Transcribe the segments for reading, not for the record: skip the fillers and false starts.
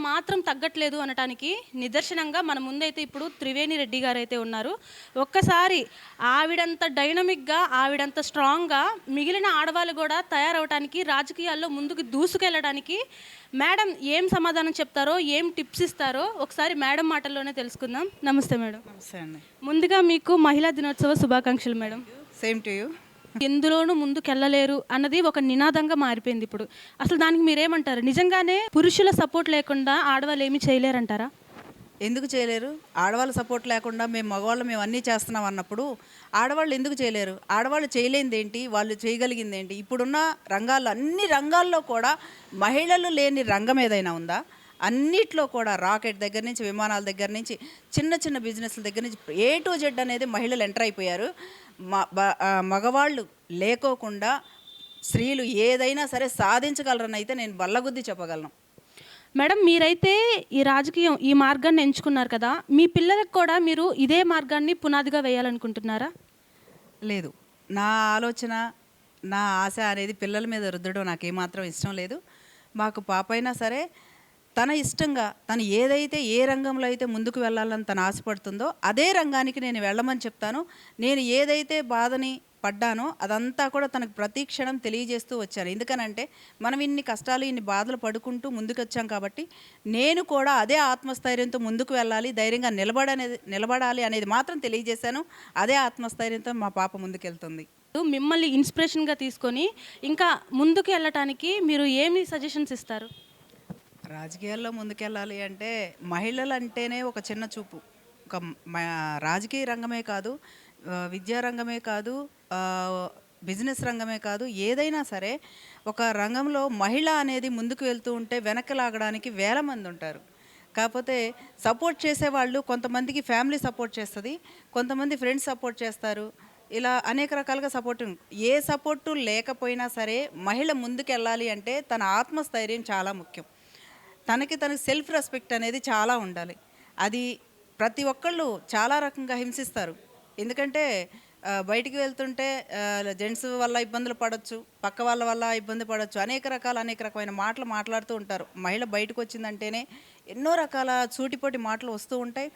మాత్రం తగ్గట్లేదు అనటానికి నిదర్శనంగా మన ముందైతే ఇప్పుడు త్రివేణి రెడ్డి గారైతే ఉన్నారు. ఒక్కసారి ఆవిడంత డైనమిక్‌గా, ఆవిడంత స్ట్రాంగ్‌గా మిగిలిన ఆడవాళ్ళు గూడా తయారవ్వటానికి, రాజకీయాల్లో ముందుకు దూసుకెళ్ళడానికి మేడం ఏం సమాధానం చెప్తారో, ఏం టిప్స్ ఇస్తారో ఒకసారి మేడం మాటల్లోనే తెలుసుకుందాం. నమస్తే మేడం. నమస్తే అండి. ముందుగా మీకు మహిళా దినోత్సవ శుభాకాంక్షలు మేడం. Same to you. ఎందులోనూ ముందుకెళ్ళలేరు అన్నది ఒక నినాదంగా మారిపోయింది ఇప్పుడు. అసలు దానికి మీరేమంటారు? నిజంగానే పురుషుల సపోర్ట్ లేకుండా ఆడవాళ్ళు ఏమీ చేయలేరంటారా? ఎందుకు చేయలేరు? ఆడవాళ్ళ సపోర్ట్ లేకుండా మేము అన్నీ చేస్తున్నాం అన్నప్పుడు ఆడవాళ్ళు ఎందుకు చేయలేరు? ఆడవాళ్ళు చేయలేనిదేంటి? వాళ్ళు చేయగలిగిందేంటి? ఇప్పుడున్న రంగాల్లో అన్ని రంగాల్లో కూడా మహిళలు లేని రంగం ఏదైనా ఉందా? అన్నిట్లో కూడా రాకెట్ దగ్గర నుంచి, విమానాల దగ్గర నుంచి, చిన్న చిన్న బిజినెస్ల దగ్గర నుంచి ఏ టు జెడ్ అనేది మహిళలు ఎంటర్ అయిపోయారు. మగవాళ్ళు లేకోకుండా స్త్రీలు ఏదైనా సరే సాధించగలరని అయితే నేను బల్లగుద్ది చెప్పగలను. మేడం మీరైతే ఈ మార్గాన్ని ఎంచుకున్నారు కదా! మీ పిల్లలకు కూడా మీరు ఇదే మార్గాన్ని పునాదిగా వేయాలనుకుంటున్నారా? లేదు. నా ఆలోచన, నా ఆశ అనేది పిల్లల మీద రుద్దడం నాకేమాత్రం ఇష్టం లేదు. మాకు పాపైనా సరే తన ఇష్టంగా తను ఏదైతే ఏ రంగంలో అయితే ముందుకు వెళ్ళాలని తను ఆశపడుతుందో అదే రంగానికి నేను వెళ్ళమని చెప్తాను. నేను ఏదైతే బాధని పడ్డానో అదంతా కూడా తనకు ప్రతి క్షణం తెలియజేస్తూ వచ్చాను. ఎందుకనంటే మనం ఇన్ని కష్టాలు, ఇన్ని బాధలు పడుకుంటూ ముందుకు వచ్చాం కాబట్టి నేను కూడా అదే ఆత్మస్థైర్యంతో ముందుకు వెళ్ళాలి, ధైర్యంగా నిలబడాలి అనేది మాత్రం తెలియజేశాను. అదే ఆత్మస్థైర్యంతో మా పాప ముందుకెళ్తుంది. మిమ్మల్ని ఇన్స్పిరేషన్‌గా తీసుకొని ఇంకా ముందుకు వెళ్ళటానికి మీరు ఏమి సజెషన్స్ ఇస్తారు? రాజకీయాల్లో ముందుకెళ్ళాలి అంటే మహిళలు అంటేనే ఒక చిన్న చూపు. ఒక రాజకీయ రంగమే కాదు, విద్యా రంగమే కాదు, బిజినెస్ రంగమే కాదు, ఏదైనా సరే ఒక రంగంలో మహిళ అనేది ముందుకు వెళ్తూ ఉంటే వెనక్కి లాగడానికి వేల మంది ఉంటారు. కాకపోతే సపోర్ట్ చేసేవాళ్ళు కొంతమందికి ఫ్యామిలీ సపోర్ట్ చేస్తుంది, కొంతమంది ఫ్రెండ్స్ సపోర్ట్ చేస్తారు. ఇలా అనేక రకాలుగా ఏ సపోర్టు లేకపోయినా సరే మహిళ ముందుకెళ్ళాలి అంటే తన ఆత్మస్థైర్యం చాలా ముఖ్యం. తనకి సెల్ఫ్ రెస్పెక్ట్ అనేది చాలా ఉండాలి. అది ప్రతి ఒక్కళ్ళు చాలా రకంగా హింసిస్తారు. ఎందుకంటే బయటికి వెళ్తుంటే జెంట్స్ వల్ల ఇబ్బందులు పడవచ్చు, పక్క వాళ్ళ వల్ల ఇబ్బంది పడవచ్చు, అనేక రకమైన మాటలు మాట్లాడుతూ ఉంటారు. మహిళ బయటకు వచ్చిందంటేనే ఎన్నో రకాల సూటిపోటి మాటలు వస్తూ ఉంటాయి.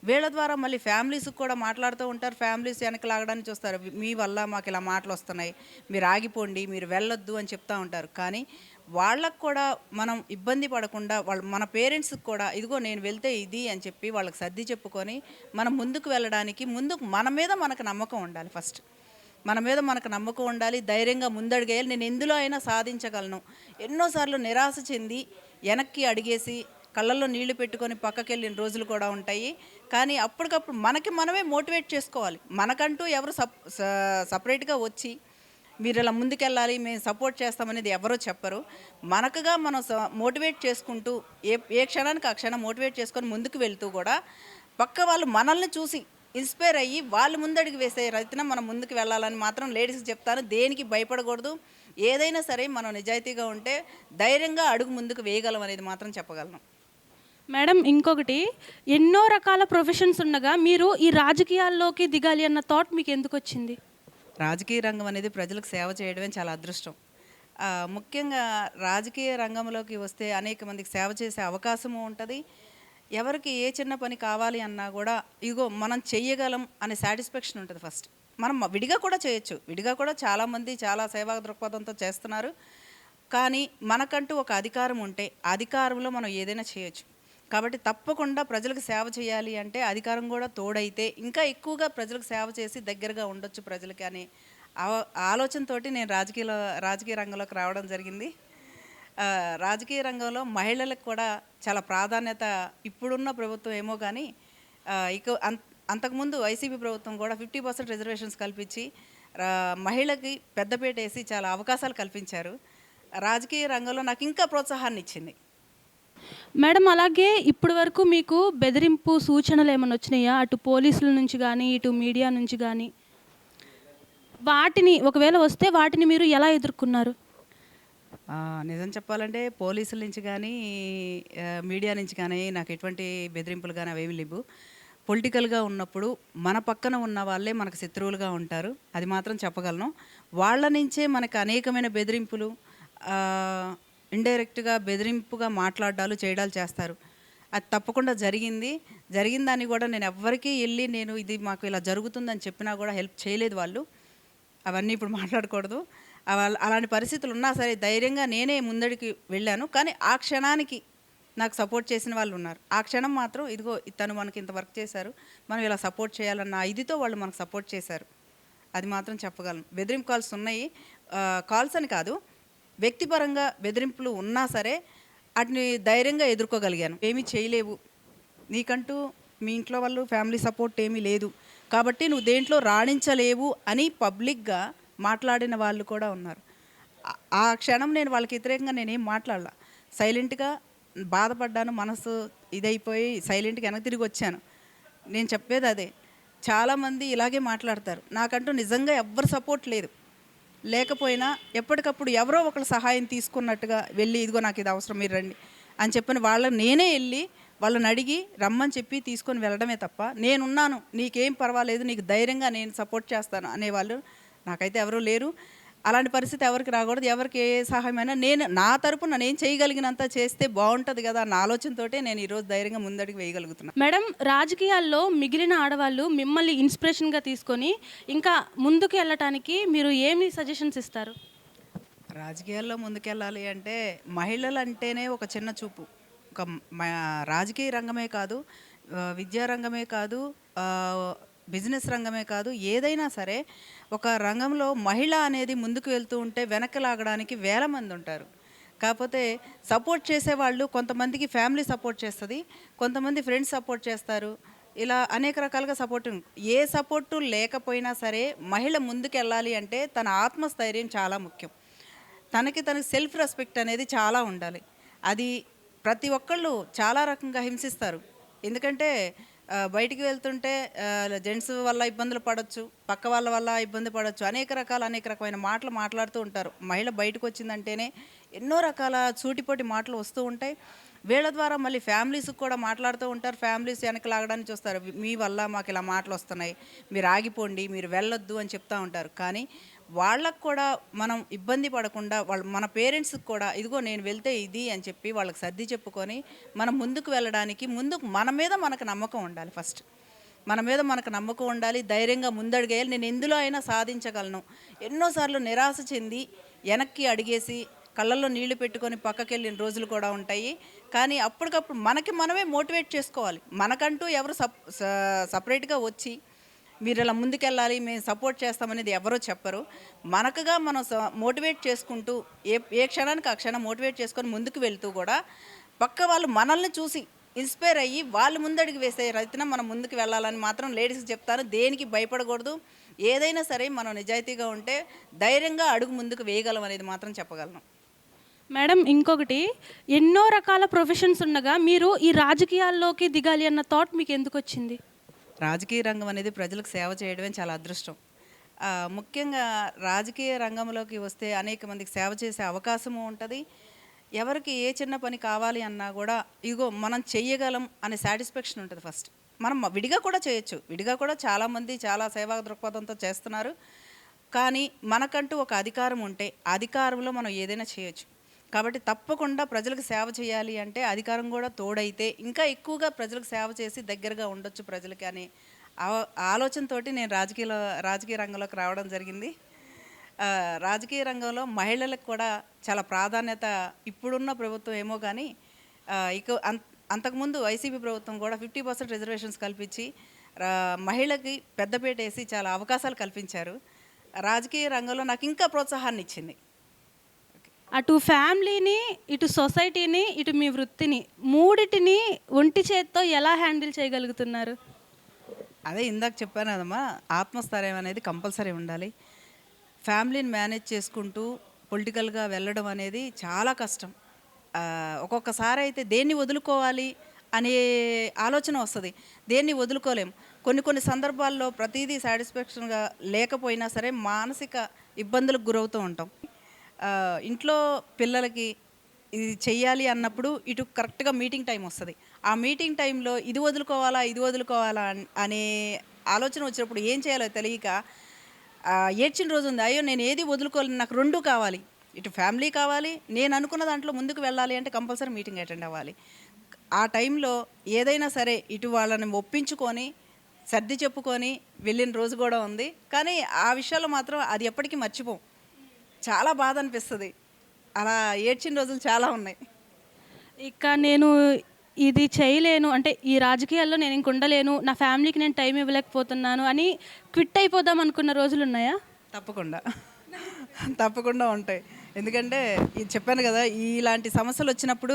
వీళ్ళ ద్వారా మళ్ళీ ఫ్యామిలీస్కి కూడా మాట్లాడుతూ ఉంటారు. ఫ్యామిలీస్ వెనక్కి లాగడానికి చూస్తారు. మీ వల్ల మాకు ఇలా మాటలు వస్తున్నాయి, మీరు ఆగిపోండి, మీరు వెళ్ళొద్దు అని చెప్తూ ఉంటారు. కానీ వాళ్ళకు కూడా మనం ఇబ్బంది పడకుండా మన పేరెంట్స్కి కూడా ఇదిగో నేను వెళ్తే ఇది అని చెప్పి వాళ్ళకి సర్ది చెప్పుకొని మనం ముందుకు వెళ్ళడానికి మన మీద మనకు నమ్మకం ఉండాలి. ఫస్ట్ మన మీద మనకు నమ్మకం ఉండాలి, ధైర్యంగా ముందడుగేయాలి. నేను ఎందులో అయినా సాధించగలను. ఎన్నోసార్లు నిరాశ చెంది వెనక్కి అడిగేసి కళ్ళల్లో నీళ్లు పెట్టుకొని పక్కకి వెళ్ళిన రోజులు కూడా ఉంటాయి. కానీ అప్పటికప్పుడు మనమే మోటివేట్ చేసుకోవాలి. మనకంటూ ఎవరు సపరేట్గా వచ్చి మీరు ఇలా ముందుకెళ్ళాలి, మేము సపోర్ట్ చేస్తామనేది ఎవరో చెప్పరు. మనకుగా మనం మోటివేట్ చేసుకుంటూ ఏ క్షణానికి ఆ క్షణం మోటివేట్ చేసుకొని ముందుకు వెళ్తూ కూడా పక్క వాళ్ళు మనల్ని చూసి ఇన్స్పైర్ అయ్యి వాళ్ళు ముందడుగు వేసే రైతున మనం ముందుకు వెళ్ళాలని మాత్రం లేడీస్కి చెప్తాను. దేనికి భయపడకూడదు. ఏదైనా సరే మనం నిజాయితీగా ఉంటే ధైర్యంగా అడుగు ముందుకు వేయగలం అనేది మాత్రం చెప్పగలను. మేడం ఇంకొకటి, ఎన్నో రకాల ప్రొఫెషన్స్ ఉండగా మీరు ఈ రాజకీయాల్లోకి దిగాలి అన్న థాట్ మీకు ఎందుకు వచ్చింది? రాజకీయ రంగం అనేది ప్రజలకు సేవ చేయడమే చాలా అదృష్టం. ముఖ్యంగా రాజకీయ రంగంలోకి వస్తే అనేక మందికి సేవ చేసే అవకాశము ఉంటుంది. ఎవరికి ఏ చిన్న పని కావాలి అన్నా కూడా ఇగో మనం చెయ్యగలం అనే సాటిస్ఫాక్షన్ ఉంటుంది. ఫస్ట్ మనం విడిగా కూడా చేయొచ్చు, విడిగా కూడా చాలామంది చాలా సేవా దృక్పథంతో చేస్తున్నారు. కానీ మనకంటూ ఒక అధికారం ఉంటే అధికారంలో మనం ఏదైనా చేయొచ్చు. కాబట్టి తప్పకుండా ప్రజలకు సేవ చేయాలి అంటే అధికారం కూడా తోడైతే ఇంకా ఎక్కువగా ప్రజలకు సేవ చేసి దగ్గరగా ఉండొచ్చు ప్రజలకి అనే ఆలోచనతో నేను రాజకీయ రంగంలోకి రావడం జరిగింది. రాజకీయ రంగంలో మహిళలకు కూడా చాలా ప్రాధాన్యత ఇప్పుడున్న ప్రభుత్వం ఏమో కానీ అంతకుముందు వైసీపీ ప్రభుత్వం కూడా 50% రిజర్వేషన్స్ కల్పించి మహిళకి పెద్దపీట వేసి చాలా అవకాశాలు కల్పించారు. రాజకీయ రంగంలో నాకు ఇంకా ప్రోత్సాహాన్ని ఇచ్చింది. మేడం అలాగే ఇప్పటి వరకు మీకు బెదిరింపు సూచనలు ఏమైనా వచ్చినాయా? అటు పోలీసుల నుంచి కానీ, ఇటు మీడియా నుంచి కానీ? ఒకవేళ వస్తే వాటిని మీరు ఎలా ఎదుర్కొన్నారు? నిజం చెప్పాలంటే పోలీసుల నుంచి కానీ, మీడియా నుంచి కానీ నాకు ఎటువంటి బెదిరింపులు కానీ అవేమీ లేవు. పొలిటికల్గా ఉన్నప్పుడు మన పక్కన ఉన్న వాళ్ళే మనకు శత్రువులుగా ఉంటారు, అది మాత్రం చెప్పగలను. వాళ్ళ నుంచే మనకు అనేకమైన బెదిరింపులు, ఇండైరెక్ట్గా బెదిరింపుగా మాట్లాడాలు చేయడాలు చేస్తారు. అది తప్పకుండా జరిగిందాన్ని కూడా నేను ఎవ్వరికీ వెళ్ళి నేను ఇది మాకు ఇలా జరుగుతుందని చెప్పినా కూడా హెల్ప్ చేయలేదు వాళ్ళు. అవన్నీ ఇప్పుడు మాట్లాడకూడదు. అలాంటి పరిస్థితులు ఉన్నా సరే ధైర్యంగా నేనే ముందడికి వెళ్ళాను. కానీ ఆ క్షణానికి నాకు సపోర్ట్ చేసిన వాళ్ళు ఉన్నారు. ఆ క్షణం మాత్రం ఇదిగో తను మనకి ఇంత వర్క్ చేశారు, మనం ఇలా సపోర్ట్ చేయాలన్న ఇదితో వాళ్ళు మనకు సపోర్ట్ చేశారు. అది మాత్రం చెప్పగలను. బెదిరింపు కాల్స్ ఉన్నాయి. కాల్స్ అని కాదు, వ్యక్తిపరంగా బెదిరింపులు ఉన్నా సరే వాటిని ధైర్యంగా ఎదుర్కోగలిగాను. ఏమీ చేయలేవు, నీకంటూ మీ ఇంట్లో వాళ్ళు ఫ్యామిలీ సపోర్ట్ ఏమీ లేదు కాబట్టి నువ్వు దేంట్లో రాణించలేవు అని పబ్లిక్గా మాట్లాడిన వాళ్ళు కూడా ఉన్నారు. ఆ క్షణం నేను వాళ్ళకి వ్యతిరేకంగా నేనేం మాట్లాడలా. సైలెంట్గా బాధపడ్డాను, మనసు ఇదైపోయి సైలెంట్గా వెనక్కి తిరిగి వచ్చాను. నేను చెప్పేది అదే. చాలామంది ఇలాగే మాట్లాడతారు. నాకంటూ నిజంగా ఎవ్వరు సపోర్ట్ లేదు. లేకపోయినా ఎప్పటికప్పుడు ఎవరో ఒకరు సహాయం తీసుకున్నట్టుగా వెళ్ళి ఇదిగో నాకు ఇది అవసరం మీరు రండి అని చెప్పిన వాళ్ళని నేనే వెళ్ళి వాళ్ళని అడిగి రమ్మని చెప్పి తీసుకొని వెళ్ళడమే తప్ప నేనున్నాను, నీకేం పర్వాలేదు, నీకు ధైర్యంగా నేను సపోర్ట్ చేస్తాను అనేవాళ్ళు నాకైతే ఎవరూ లేరు. అలాంటి పరిస్థితి ఎవరికి రాకూడదు. ఎవరికి ఏ సహాయమైనా నేను నా తరపున నేను చేయగలిగినంత చేస్తే బాగుంటుంది కదా అన్న ఆలోచనతోటే నేను ఈరోజు ధైర్యంగా ముందడికి వేయగలుగుతున్నాను. మేడం, రాజకీయాల్లో మిగిలిన ఆడవాళ్ళు మిమ్మల్ని ఇన్స్పిరేషన్గా తీసుకొని ఇంకా ముందుకు వెళ్ళటానికి మీరు ఏమి సజెషన్స్ ఇస్తారు? రాజకీయాల్లో ముందుకెళ్ళాలి అంటే మహిళలు అంటేనే ఒక చిన్న చూపు. ఒక రాజకీయ రంగమే కాదు, విద్యా రంగమే కాదు, బిజినెస్ రంగమే కాదు, ఏదైనా సరే ఒక రంగంలో మహిళ అనేది ముందుకు వెళ్తూ ఉంటే వెనక్కి లాగడానికి వేల మంది ఉంటారు. కాకపోతే సపోర్ట్ చేసేవాళ్ళు కొంతమందికి ఫ్యామిలీ సపోర్ట్ చేస్తుంది, కొంతమంది ఫ్రెండ్స్ సపోర్ట్ చేస్తారు. ఇలా అనేక రకాలుగా ఏ సపోర్టు లేకపోయినా సరే మహిళ ముందుకు వెళ్ళాలి అంటే తన ఆత్మస్థైర్యం చాలా ముఖ్యం. తనకి సెల్ఫ్ రెస్పెక్ట్ అనేది చాలా ఉండాలి. అది ప్రతి ఒక్కళ్ళు చాలా రకంగా హింసిస్తారు. ఎందుకంటే బయటికి వెళ్తుంటే జెంట్స్ వల్ల ఇబ్బందులు పడవచ్చు, పక్క వాళ్ళ వల్ల ఇబ్బంది పడవచ్చు, అనేక రకమైన మాటలు మాట్లాడుతూ ఉంటారు. మహిళ బయటకు వచ్చిందంటేనే ఎన్నో రకాల సూటిపోటి మాటలు వస్తూ ఉంటాయి. వీళ్ళ ద్వారా మళ్ళీ ఫ్యామిలీస్కి కూడా మాట్లాడుతూ ఉంటారు. ఫ్యామిలీస్ వెనక్కి లాగడానికి చూస్తారు. మీ వల్ల మాకు ఇలా మాటలు వస్తున్నాయి, మీరు ఆగిపోండి, మీరు వెళ్ళొద్దు అని చెప్తూ ఉంటారు. కానీ వాళ్ళకు కూడా మనం ఇబ్బంది పడకుండా మన పేరెంట్స్కి కూడా ఇదిగో నేను వెళ్తే ఇది అని చెప్పి వాళ్ళకి సర్ది చెప్పుకొని మనం ముందుకు వెళ్ళడానికి మన మీద మనకు నమ్మకం ఉండాలి. ఫస్ట్ మన మీద మనకు నమ్మకం ఉండాలి, ధైర్యంగా ముందడిగేయాలి. నేను ఎందులో అయినా సాధించగలను. ఎన్నోసార్లు నిరాశ చెంది వెనక్కి అడిగేసి కళ్ళల్లో నీళ్లు పెట్టుకొని పక్కకి వెళ్ళిన రోజులు కూడా ఉంటాయి. కానీ అప్పటికప్పుడు మనమే మోటివేట్ చేసుకోవాలి. మనకంటూ ఎవరు సపరేట్గా వచ్చి మీరు ఇలా ముందుకెళ్ళాలి, మేము సపోర్ట్ చేస్తామనేది ఎవరో చెప్పరు. మనకుగా మనం మోటివేట్ చేసుకుంటూ ఏ క్షణానికి ఆ క్షణం మోటివేట్ చేసుకొని ముందుకు వెళ్తూ కూడా పక్క వాళ్ళు మనల్ని చూసి ఇన్స్పైర్ అయ్యి వాళ్ళు ముందడుగు వేసే రైతున మనం ముందుకు వెళ్ళాలని మాత్రం లేడీస్కి చెప్తాను. దేనికి భయపడకూడదు. ఏదైనా సరే మనం నిజాయితీగా ఉంటే ధైర్యంగా అడుగు ముందుకు వేయగలం అనేది మాత్రం చెప్పగలను. మేడం, ఇంకొకటి, ఎన్నో రకాల ప్రొఫెషన్స్ ఉండగా మీరు ఈ రాజకీయాల్లోకి దిగాలి అన్న థాట్ మీకు ఎందుకు వచ్చింది? రాజకీయ రంగం అనేది ప్రజలకు సేవ చేయడమే చాలా అదృష్టం. ముఖ్యంగా రాజకీయ రంగంలోకి వస్తే అనేక మందికి సేవ చేసే అవకాశము ఉంటుంది. ఎవరికి ఏ చిన్న పని కావాలి అన్నా కూడా ఇగో మనం చెయ్యగలం అనే సాటిస్ఫాక్షన్ ఉంటుంది. ఫస్ట్ మనం విడిగా కూడా చేయొచ్చు, విడిగా కూడా చాలామంది చాలా సేవా దృక్పథంతో చేస్తున్నారు. కానీ మనకంటూ ఒక అధికారం ఉంటే అధికారంలో మనం ఏదైనా చేయొచ్చు. కాబట్టి తప్పకుండా ప్రజలకు సేవ చేయాలి అంటే అధికారం కూడా తోడైతే ఇంకా ఎక్కువగా ప్రజలకు సేవ చేసి దగ్గరగా ఉండొచ్చు ప్రజలకి అనే ఆలోచనతో నేను రాజకీయ రంగంలోకి రావడం జరిగింది. రాజకీయ రంగంలో మహిళలకు కూడా చాలా ప్రాధాన్యత ఇప్పుడున్న ప్రభుత్వం ఏమో కానీ అంతకుముందు వైసీపీ ప్రభుత్వం కూడా 50% రిజర్వేషన్స్ కల్పించి మహిళకి పెద్దపీట వేసి చాలా అవకాశాలు కల్పించారు. రాజకీయ రంగంలో నాకు ఇంకా ప్రోత్సాహాన్ని ఇచ్చింది. అటు ఫ్యామిలీని, ఇటు సొసైటీని, ఇటు మీ వృత్తిని, మూడిటిని ఒంటి చేత్తో ఎలా హ్యాండిల్ చేయగలుగుతున్నారు? అదే ఇందాక చెప్పాను కదమ్మా, ఆత్మస్థైర్యం అనేది కంపల్సరీ ఉండాలి. ఫ్యామిలీని మేనేజ్ చేసుకుంటూ పొలిటికల్గా వెళ్ళడం అనేది చాలా కష్టం. ఒక్కొక్కసారి అయితే దేన్ని వదులుకోవాలి అనే ఆలోచన వస్తుంది, దేన్ని వదులుకోలేం. కొన్ని సందర్భాల్లో ప్రతిదీ సాటిస్ఫాక్షన్గా లేకపోయినా సరే మానసిక ఇబ్బందులకు గురవుతూ ఉంటాం. ఇంట్లో పిల్లలకి ఇది చెయ్యాలి అన్నప్పుడు ఇటు కరెక్ట్గా మీటింగ్ టైం వస్తుంది. ఆ మీటింగ్ టైంలో ఇది వదులుకోవాలా అనే ఆలోచన వచ్చినప్పుడు ఏం చేయాలో తెలియక ఏడ్చిన రోజు ఉంది. అయ్యో నేను ఏది వదులుకోలేను, నాకు రెండు కావాలి. ఇటు ఫ్యామిలీ కావాలి, నేను అనుకున్న దాంట్లో ముందుకు వెళ్ళాలి అంటే కంపల్సరీ మీటింగ్ అటెండ్ అవ్వాలి. ఆ టైంలో ఏదైనా సరే ఇటు వాళ్ళని ఒప్పించుకొని సర్ది చెప్పుకొని వెళ్ళిన రోజు కూడా ఉంది. కానీ ఆ విషయాల్లో మాత్రం అది ఎప్పటికీ మర్చిపోం. చాలా బాధ అనిపిస్తుంది. అలా ఏడ్చిన రోజులు చాలా ఉన్నాయి. ఇక నేను ఇది చేయలేను అంటే ఈ రాజకీయాల్లో నేను ఇంక ఉండలేను, నా ఫ్యామిలీకి నేను టైం ఇవ్వలేకపోతున్నాను అని క్విట్ అయిపోదాం అనుకున్న రోజులు ఉన్నాయా? తప్పకుండా. తప్పకుండా ఉంటాయి. ఎందుకంటే ఇది చెప్పాను కదా, ఇలాంటి సమస్యలు వచ్చినప్పుడు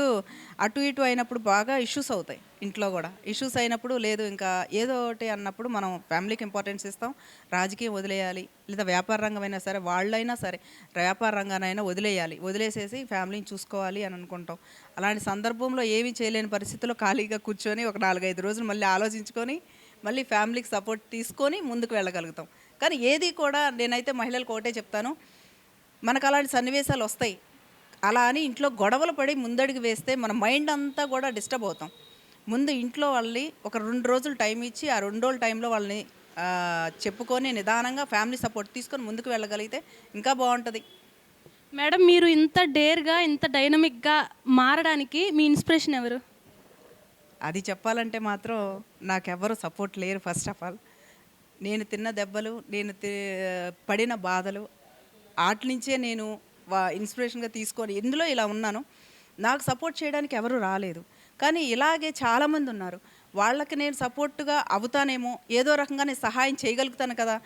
అటు ఇటు అయినప్పుడు బాగా ఇష్యూస్ అవుతాయి. ఇంట్లో కూడా ఇష్యూస్ అయినప్పుడు లేదు ఇంకా ఏదో ఒకటి అన్నప్పుడు మనం ఫ్యామిలీకి ఇంపార్టెన్స్ ఇస్తాం. రాజకీయం వదిలేయాలి, లేదా వ్యాపార రంగమైనా సరే వాళ్ళైనా సరే వ్యాపార రంగానైనా వదిలేయాలి, వదిలేసేసి ఫ్యామిలీని చూసుకోవాలి అని అనుకుంటాం. అలాంటి సందర్భంలో ఏమీ చేయలేని పరిస్థితుల్లో ఖాళీగా కూర్చొని ఒక 4-5 రోజులు మళ్ళీ ఆలోచించుకొని మళ్ళీ ఫ్యామిలీకి సపోర్ట్ తీసుకొని ముందుకు వెళ్ళగలుగుతాం. కానీ ఏది కూడా నేనైతే మహిళలకు ఒకటే చెప్తాను, మనకు అలాంటి సన్నివేశాలు వస్తాయి. అలా అని ఇంట్లో గొడవలు పడి ముందడుగు వేస్తే మన మైండ్ అంతా కూడా డిస్టర్బ్ అవుతాం. ముందు ఇంట్లో వాళ్ళని ఒక 2 రోజులు టైం ఇచ్చి ఆ 2 రోజుల టైంలో వాళ్ళని చెప్పుకొని నిదానంగా ఫ్యామిలీ సపోర్ట్ తీసుకొని ముందుకు వెళ్ళగలిగితే ఇంకా బాగుంటుంది. మేడం, మీరు ఇంత డేర్గా ఇంత డైనమిక్గా మారడానికి మీ ఇన్స్పిరేషన్ ఎవరు? అది చెప్పాలంటే మాత్రం నాకెవ్వరు సపోర్ట్ లేరు. ఫస్ట్ ఆఫ్ ఆల్ నేను తిన్న దెబ్బలు, నేను పడిన బాధలు ఆటి నుంచే నేను ఇన్స్పిరేషన్గా తీసుకొని ఇందులో ఇలా ఉన్నాను. నాకు సపోర్ట్ చేయడానికి ఎవరు రాలేదు. కానీ ఇలాగే చాలామంది ఉన్నారు. వాళ్ళకి నేను సపోర్ట్గా అవుతానేమో, ఏదో రకంగా నేను సహాయం చేయగలుగుతాను కదా,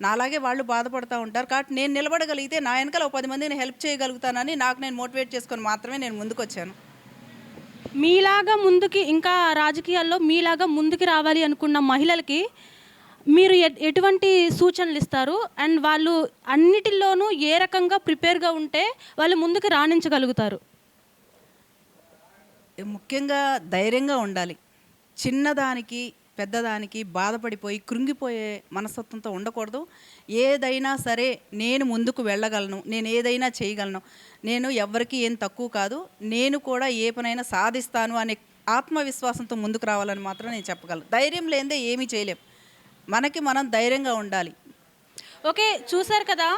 నాలాగే వాళ్ళు బాధపడుతూ ఉంటారు కాబట్టి నేను నిలబడగలిగితే నా వెనకాల 10 మందిని హెల్ప్ చేయగలుగుతానని నాకు నేను మోటివేట్ చేసుకొని మాత్రమే నేను ముందుకు వచ్చాను. మీలాగా ముందుకి ఇంకా రాజకీయాల్లో మీలాగా ముందుకు రావాలి అనుకున్న మహిళలకి మీరు ఎటువంటి సూచనలు ఇస్తారు? అండ్ వాళ్ళు అన్నిటిలోనూ ఏ రకంగా ప్రిపేర్గా ఉంటే వాళ్ళు ముందుకు రాణించగలుగుతారు? ముఖ్యంగా ధైర్యంగా ఉండాలి. చిన్నదానికి పెద్దదానికి బాధపడిపోయి కృంగిపోయే మనస్తత్వంతో ఉండకూడదు. ఏదైనా సరే నేను ముందుకు వెళ్ళగలను, నేను ఏదైనా చేయగలను, నేను ఎవరికి ఏం తక్కువ కాదు, నేను కూడా ఏ పనైనా సాధిస్తాను అనే ఆత్మవిశ్వాసంతో ముందుకు రావాలని మాత్రం నేను చెప్పగలను. ధైర్యం లేనిదే ఏమీ చేయలేం. మనకి మనం ధైర్యంగా ఉండాలి. ఓకే, చూశారు కదా,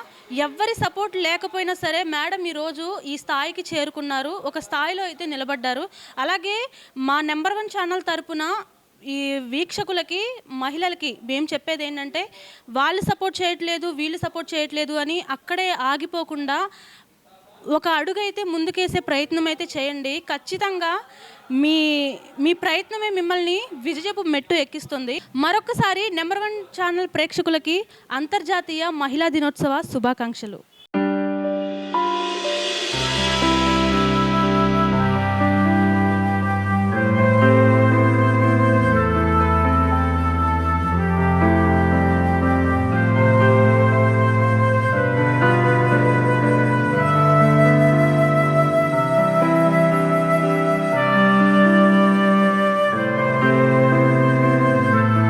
ఎవ్వరి సపోర్ట్ లేకపోయినా సరే మేడం ఈరోజు ఈ స్థాయికి చేరుకున్నారు, ఒక స్థాయిలో అయితే నిలబడ్డారు. అలాగే మా నెంబర్ 1 ఛానల్ తరపున ఈ వీక్షకులకి మహిళలకి మేము చెప్పేది ఏంటంటే, వాళ్ళు సపోర్ట్ చేయట్లేదు వీళ్ళు సపోర్ట్ చేయట్లేదు అని అక్కడే ఆగిపోకుండా ఒక అడుగైతే ముందుకేసే ప్రయత్నం అయితే చేయండి. ఖచ్చితంగా మీ మీ ప్రయత్నమే మిమ్మల్ని విజయపు మెట్టు ఎక్కిస్తుంది. మరొకసారి నెంబర్ 1 ఛానల్ ప్రేక్షకులకి అంతర్జాతీయ మహిళా దినోత్సవ శుభాకాంక్షలు.